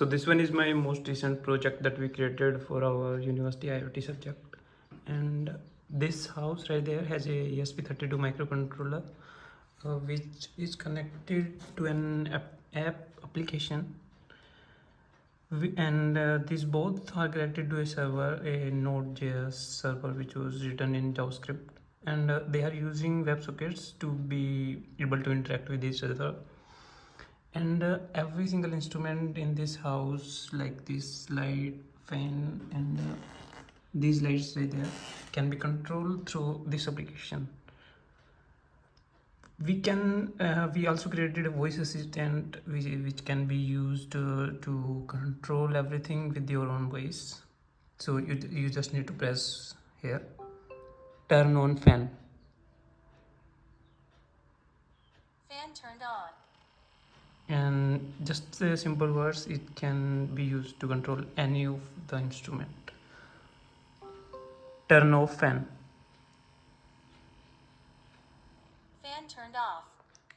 So this one is my most recent project that we created for our university IoT subject. And this house right there has a ESP32 microcontroller, which is connected to an app application. And these both are connected to a server, a Node.js server, which was written in JavaScript. And they are using WebSockets to be able to interact with each other. And every single instrument in this house, like this light, fan, and these lights right there, can be controlled through this application. We also created a voice assistant which can be used to control everything with your own voice. So you just need to press here, turn on fan. Fan turned on. And just simple words, it can be used to control any of the instrument. Turn off fan. Fan turned off.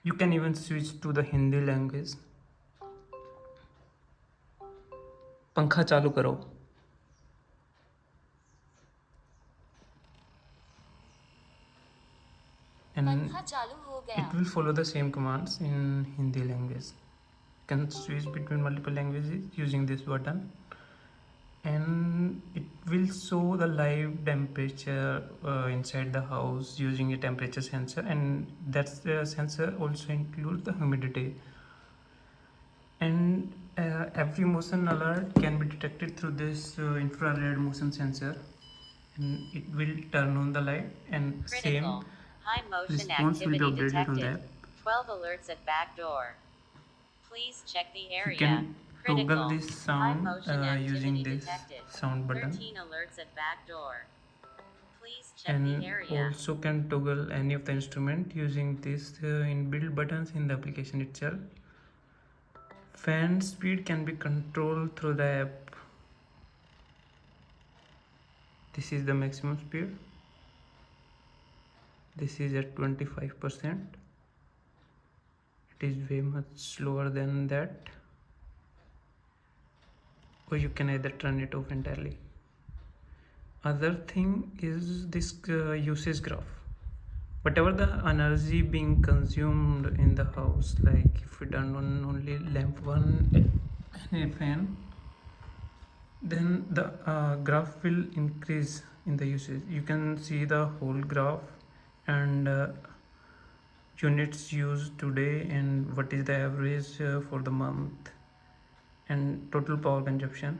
You can even switch to the Hindi language. पंखा चालू करो. And पंखा चालू हो गया. it will follow the same commands in Hindi language. You can switch between multiple languages using this button, and it will show the live temperature inside the house using a temperature sensor, and that sensor also includes the humidity. And every motion alert can be detected through this infrared motion sensor, and it will turn on the light, and Critical. same High motion response will be activity updated on detected. that. 12 alerts at back door. Please check the You area. can toggle Critical. this High sound motion activity using this detected. sound button, 13 alerts at back door. Please check and the area. also can toggle any of the instrument using this inbuilt buttons in the application itself. Fan speed can be controlled through the app. This is the maximum speed. This is at 25%. It is way much slower than that, or you can either turn it off entirely. Other thing is this usage graph. Whatever the energy being consumed in the house, like if we turn on only lamp 1 and a fan, then the graph will increase in the usage. You can see the whole graph and units used today and what is the average for the month and total power consumption.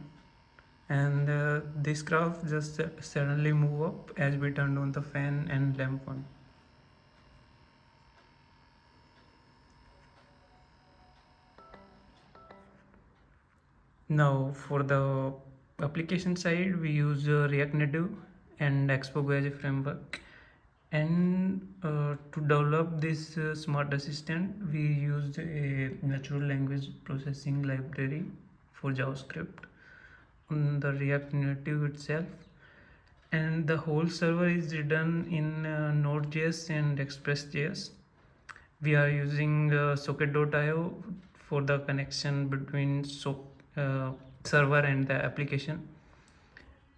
And this graph just suddenly move up as we turn on the fan and lamp 1. Now for the application side, we use React Native and Expo as a framework. And to develop this smart assistant, we used a natural language processing library for JavaScript on the React Native itself. And the whole server is written in Node.js and Express.js. We are using socket.io for the connection between server and the application,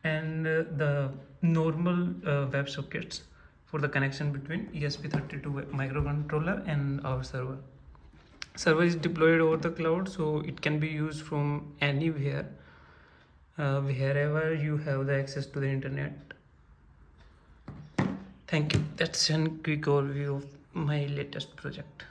and the normal web sockets for the connection between ESP32 microcontroller and our server. Server is deployed over the cloud, so it can be used from anywhere, wherever you have the access to the internet. Thank you. That's a quick overview of my latest project.